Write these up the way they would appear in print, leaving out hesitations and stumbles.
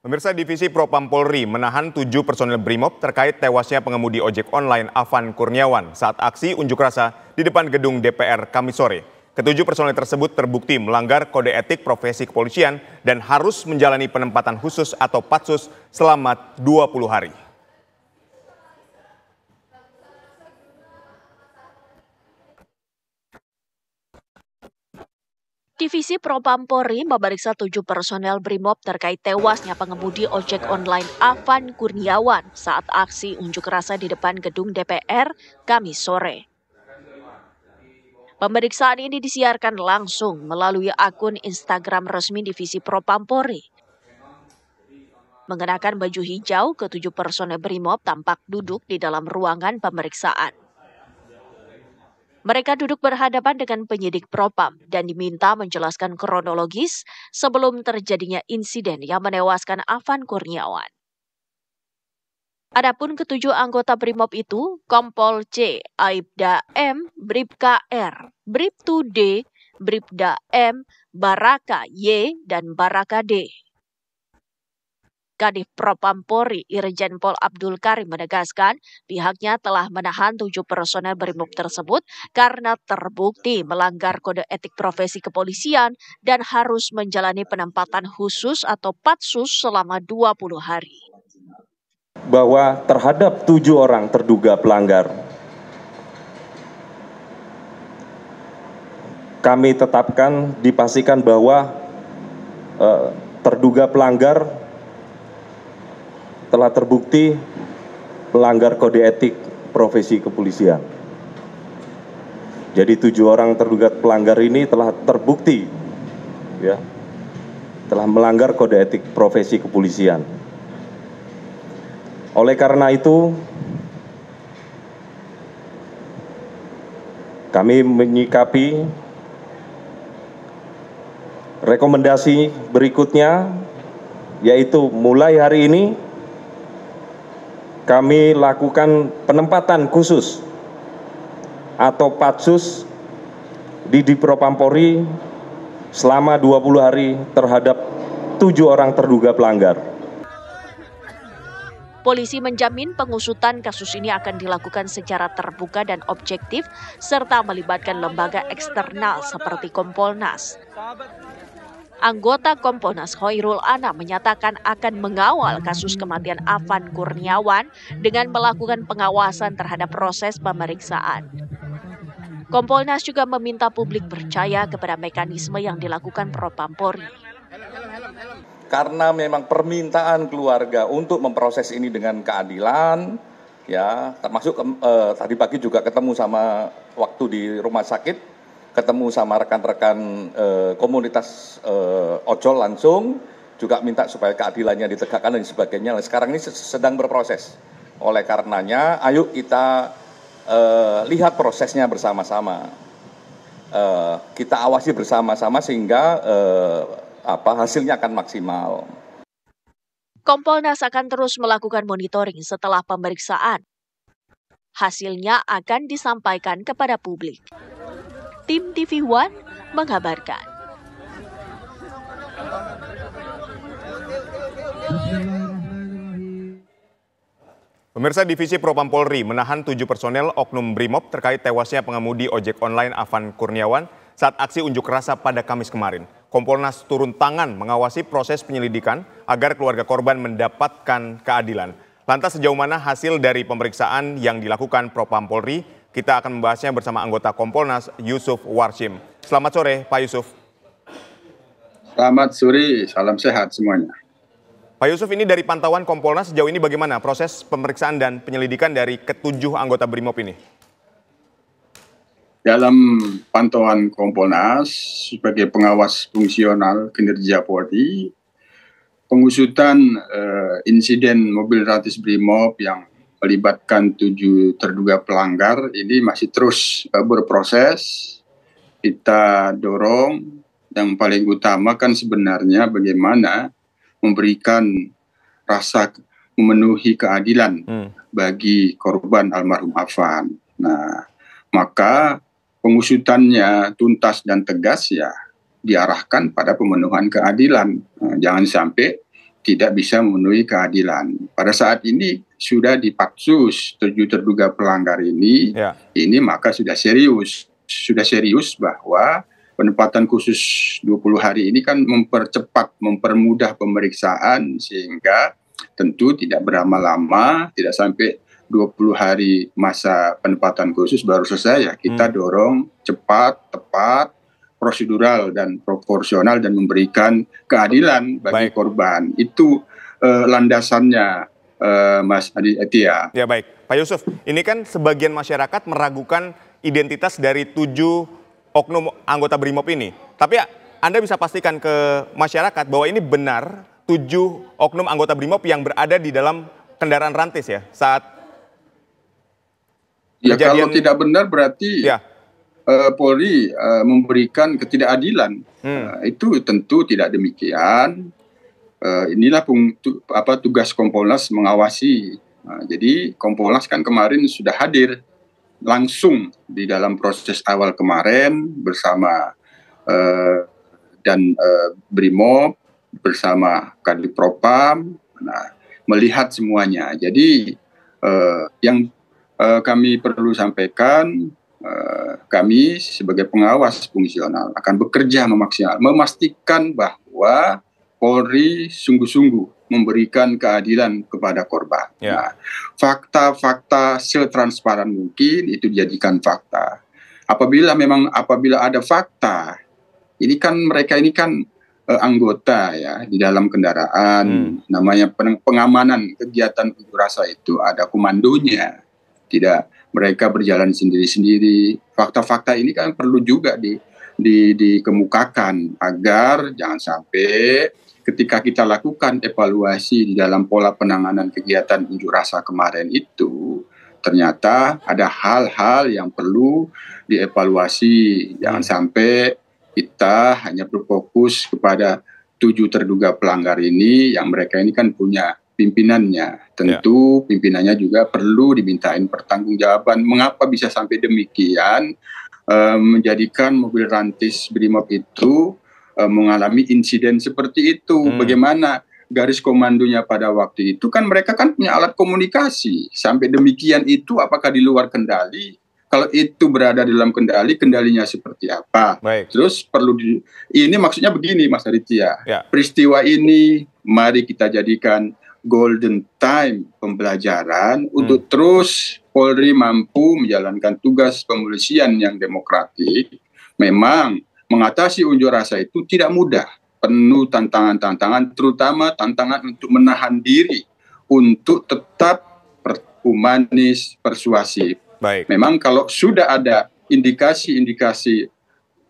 Pemirsa, Divisi Propam Polri menahan 7 personel BRIMOB terkait tewasnya pengemudi ojek online Afan Kurniawan saat aksi unjuk rasa di depan gedung DPR Kamis sore. Ketujuh personel tersebut terbukti melanggar kode etik profesi kepolisian dan harus menjalani penempatan khusus atau patsus selama 20 hari. Divisi Propam Polri memeriksa 7 personel BRIMOB terkait tewasnya pengemudi ojek online Afan Kurniawan saat aksi unjuk rasa di depan gedung DPR Kamis sore. Pemeriksaan ini disiarkan langsung melalui akun Instagram resmi Divisi Propam Polri. Mengenakan baju hijau, ke-7 personel BRIMOB tampak duduk di dalam ruangan pemeriksaan. Mereka duduk berhadapan dengan penyidik Propam dan diminta menjelaskan kronologis sebelum terjadinya insiden yang menewaskan Afan Kurniawan. Adapun ke-7 anggota BRIMOB itu, Kompol C, Aibda M, Bribka R, Bribtu D, Bribda M, Baraka Y, dan Baraka D. Kadif Propam Polri Irjen Pol Abdul Karim menegaskan pihaknya telah menahan 7 personel BRIMOB tersebut karena terbukti melanggar kode etik profesi kepolisian dan harus menjalani penempatan khusus atau patsus selama 20 hari. Bahwa terhadap 7 orang terduga pelanggar, kami tetapkan dipastikan bahwa terduga pelanggar telah terbukti melanggar kode etik profesi kepolisian. Jadi 7 orang terduga pelanggar ini telah terbukti telah melanggar kode etik profesi kepolisian. Oleh karena itu, kami menyikapi rekomendasi berikutnya, yaitu mulai hari ini kami lakukan penempatan khusus atau patsus di Propam Polri selama 20 hari terhadap 7 orang terduga pelanggar. Polisi menjamin pengusutan kasus ini akan dilakukan secara terbuka dan objektif serta melibatkan lembaga eksternal seperti Kompolnas. Anggota Kompolnas Hoirul Anam menyatakan akan mengawal kasus kematian Afan Kurniawan dengan melakukan pengawasan terhadap proses pemeriksaan. Kompolnas juga meminta publik percaya kepada mekanisme yang dilakukan Propam Polri. Karena memang permintaan keluarga untuk memproses ini dengan keadilan, ya termasuk tadi pagi juga ketemu sama waktu di rumah sakit, ketemu sama rekan-rekan komunitas ojol langsung, juga minta supaya keadilannya ditegakkan dan sebagainya. Nah, sekarang ini sedang berproses. Oleh karenanya, ayo kita lihat prosesnya bersama-sama. Kita awasi bersama-sama sehingga hasilnya akan maksimal. Kompolnas akan terus melakukan monitoring setelah pemeriksaan. Hasilnya akan disampaikan kepada publik. Tim TV One mengabarkan. Pemirsa, Divisi Propam Polri menahan 7 personel oknum BRIMOB terkait tewasnya pengemudi ojek online Afan Kurniawan saat aksi unjuk rasa pada Kamis kemarin. Kompolnas turun tangan mengawasi proses penyelidikan agar keluarga korban mendapatkan keadilan. Lantas sejauh mana hasil dari pemeriksaan yang dilakukan Propam Polri? Kita akan membahasnya bersama anggota Kompolnas Yusuf Warshim. Selamat sore, Pak Yusuf. Selamat sore, salam sehat semuanya. Pak Yusuf, ini dari pantauan Kompolnas sejauh ini bagaimana proses pemeriksaan dan penyelidikan dari ke-7 anggota BRIMOB ini? Dalam pantauan Kompolnas sebagai pengawas fungsional kinerja Polri, pengusutan insiden mobil ratis BRIMOB yang melibatkan 7 terduga pelanggar ini masih terus berproses. Kita dorong yang paling utama kan sebenarnya bagaimana memberikan rasa memenuhi keadilan bagi korban almarhum Afan. Nah, maka pengusutannya tuntas dan tegas ya diarahkan pada pemenuhan keadilan. Jangan sampai tidak bisa memenuhi keadilan. Pada saat ini sudah dipaksus 7 terduga pelanggar ini, ini maka sudah serius bahwa penempatan khusus 20 hari ini kan mempermudah pemeriksaan sehingga tentu tidak berlama-lama, tidak sampai 20 hari masa penempatan khusus baru selesai ya. Kita dorong cepat, tepat, prosedural dan proporsional dan memberikan keadilan bagi korban. Itu landasannya Mas Adi Etia. Ya baik, Pak Yusuf, ini kan sebagian masyarakat meragukan identitas dari 7 oknum anggota BRIMOB ini. Tapi Anda bisa pastikan ke masyarakat bahwa ini benar 7 oknum anggota BRIMOB yang berada di dalam kendaraan rantis ya saat kejadian... Kalau tidak benar berarti Polri memberikan ketidakadilan. Itu tentu tidak demikian. Inilah tugas Kompolnas mengawasi. Jadi Kompolnas kan kemarin sudah hadir langsung di dalam proses awal kemarin bersama BRIMOB bersama Kadipropam, melihat semuanya. Jadi yang kami perlu sampaikan, kami sebagai pengawas fungsional akan bekerja memastikan bahwa Polri sungguh-sungguh memberikan keadilan kepada korban. Nah, fakta-fakta setransparan mungkin itu dijadikan fakta. Apabila ada fakta, ini kan mereka ini kan anggota ya di dalam kendaraan, namanya pengamanan kegiatan unjuk rasa itu ada komandonya. Tidak mereka berjalan sendiri-sendiri. Fakta-fakta ini kan perlu juga dikemukakan agar jangan sampai ketika kita lakukan evaluasi di dalam pola penanganan kegiatan unjuk rasa kemarin itu ternyata ada hal-hal yang perlu dievaluasi. Jangan sampai kita hanya berfokus kepada 7 terduga pelanggar ini yang mereka ini kan punya pimpinannya. Tentu pimpinannya juga perlu dimintain pertanggungjawaban. Mengapa bisa sampai demikian menjadikan mobil rantis BRIMOB itu mengalami insiden seperti itu? Bagaimana garis komandonya pada waktu itu? Kan mereka kan punya alat komunikasi. Sampai demikian itu apakah di luar kendali? Kalau itu berada dalam kendali, kendalinya seperti apa? Terus ini maksudnya begini Mas Aditya. Peristiwa ini mari kita jadikan golden time pembelajaran untuk terus Polri mampu menjalankan tugas pemolisian yang demokratik. Memang mengatasi unjuk rasa itu tidak mudah, penuh tantangan-tantangan, terutama tantangan untuk menahan diri, untuk tetap humanis, persuasif. Memang kalau sudah ada indikasi-indikasi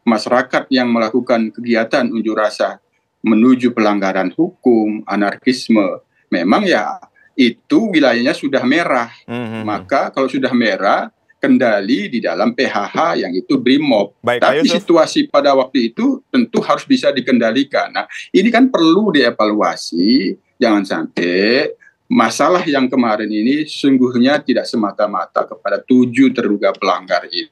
masyarakat yang melakukan kegiatan unjuk rasa menuju pelanggaran hukum, anarkisme, memang ya itu wilayahnya sudah merah. Maka kalau sudah merah, kendali di dalam PHH yang itu BRIMOB. Tapi situasi pada waktu itu tentu harus bisa dikendalikan. Nah, ini kan perlu dievaluasi. Jangan sampai masalah yang kemarin ini sungguhnya tidak semata-mata kepada 7 terduga pelanggar ini.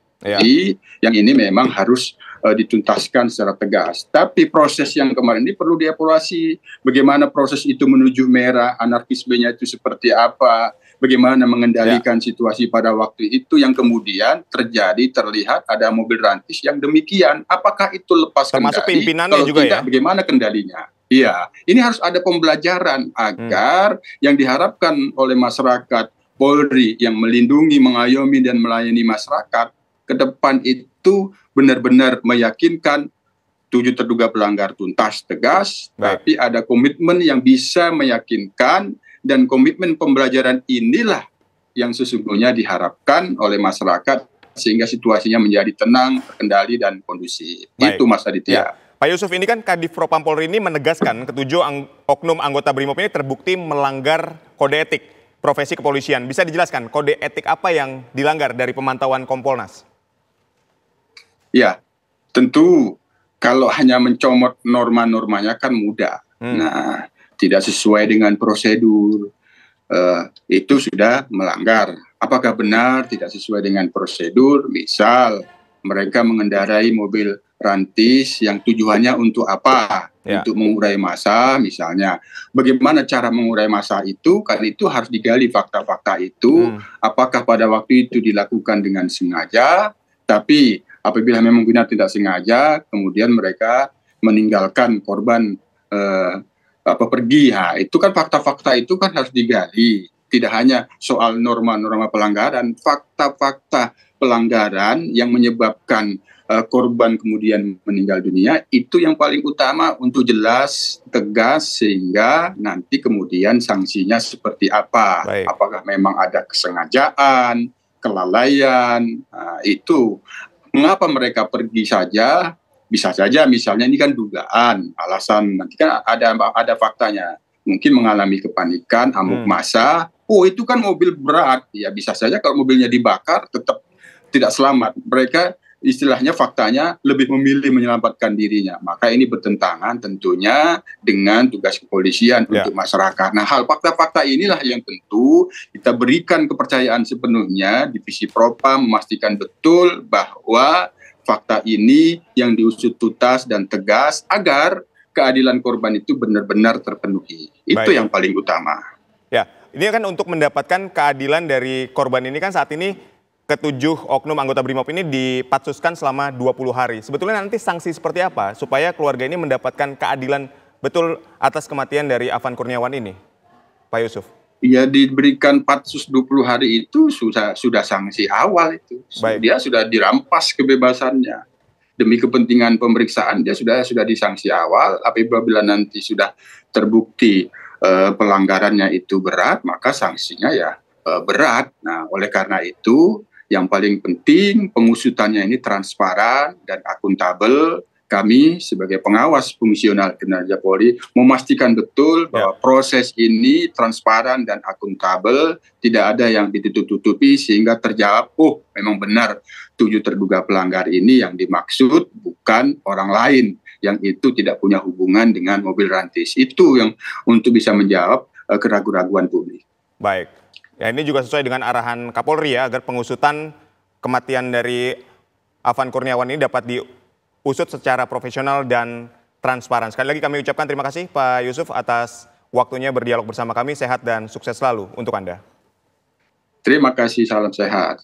Yang ini memang harus dituntaskan secara tegas. Tapi proses yang kemarin ini perlu dievaluasi. Bagaimana proses itu menuju merah, anarkismenya itu seperti apa, bagaimana mengendalikan situasi pada waktu itu yang kemudian terlihat ada mobil rantis yang demikian. Apakah itu lepas termasuk kendali? Pimpinannya Kalau juga tidak, bagaimana kendalinya? Iya, ini harus ada pembelajaran agar yang diharapkan oleh masyarakat Polri yang melindungi, mengayomi, dan melayani masyarakat ke depan itu benar-benar meyakinkan 7 terduga pelanggar tuntas, tegas, tapi ada komitmen yang bisa meyakinkan, dan komitmen pembelajaran inilah yang sesungguhnya diharapkan oleh masyarakat sehingga situasinya menjadi tenang, terkendali, dan kondusif. Itu Mas Aditya. Pak Yusuf, ini kan Kadif Propam Polri ini menegaskan ketujuh oknum anggota BRIMOB ini terbukti melanggar kode etik profesi kepolisian. Bisa dijelaskan kode etik apa yang dilanggar dari pemantauan Kompolnas? Ya, tentu kalau hanya mencomot norma-normanya kan mudah. Nah, tidak sesuai dengan prosedur, itu sudah melanggar. Apakah benar tidak sesuai dengan prosedur? Misal mereka mengendarai mobil rantis yang tujuannya untuk apa? Ya. Untuk mengurai massa misalnya. Bagaimana cara mengurai massa itu? Karena itu harus digali fakta-fakta itu. Apakah pada waktu itu dilakukan dengan sengaja, tapi apabila memang benar tidak sengaja, kemudian mereka meninggalkan korban pergi. Nah, itu kan fakta-fakta itu kan harus digali. Tidak hanya soal norma-norma pelanggaran, fakta-fakta pelanggaran yang menyebabkan korban kemudian meninggal dunia, itu yang paling utama untuk jelas, tegas, sehingga nanti kemudian sanksinya seperti apa. Baik. Apakah memang ada kesengajaan, kelalaian, itu. Mengapa mereka pergi saja? Bisa saja misalnya ini kan dugaan, alasan, nanti kan ada faktanya. Mungkin mengalami kepanikan, amuk massa. Oh, itu kan mobil berat. Ya bisa saja kalau mobilnya dibakar tetap tidak selamat. Mereka istilahnya faktanya lebih memilih menyelamatkan dirinya. Maka ini bertentangan tentunya dengan tugas kepolisian untuk masyarakat. Nah, hal fakta-fakta inilah yang tentu kita berikan kepercayaan sepenuhnya. Divisi Propam memastikan betul bahwa fakta ini yang diusut tuntas dan tegas agar keadilan korban itu benar-benar terpenuhi. Itu yang paling utama. Ya, ini kan untuk mendapatkan keadilan dari korban ini kan saat ini ketujuh oknum anggota BRIMOB ini dipatsuskan selama 20 hari. Sebetulnya nanti sanksi seperti apa supaya keluarga ini mendapatkan keadilan betul atas kematian dari Afan Kurniawan ini, Pak Yusuf? Ya, diberikan patsus 20 hari itu sudah sanksi awal itu. Dia sudah dirampas kebebasannya. Demi kepentingan pemeriksaan dia sudah disanksi awal. Apabila nanti sudah terbukti pelanggarannya itu berat, maka sanksinya ya berat. Nah, oleh karena itu yang paling penting pengusutannya ini transparan dan akuntabel. Kami sebagai pengawas fungsional kinerja Polri memastikan betul bahwa proses ini transparan dan akuntabel, tidak ada yang ditutup-tutupi sehingga terjawab, oh memang benar 7 terduga pelanggar ini yang dimaksud bukan orang lain yang itu tidak punya hubungan dengan mobil rantis. Itu yang untuk bisa menjawab keraguan-raguan publik. Baik, ya ini juga sesuai dengan arahan Kapolri ya, agar pengusutan kematian dari Afan Kurniawan ini dapat diusut secara profesional dan transparan. Sekali lagi kami ucapkan terima kasih Pak Yusuf atas waktunya berdialog bersama kami. Sehat dan sukses selalu untuk Anda. Terima kasih, salam sehat.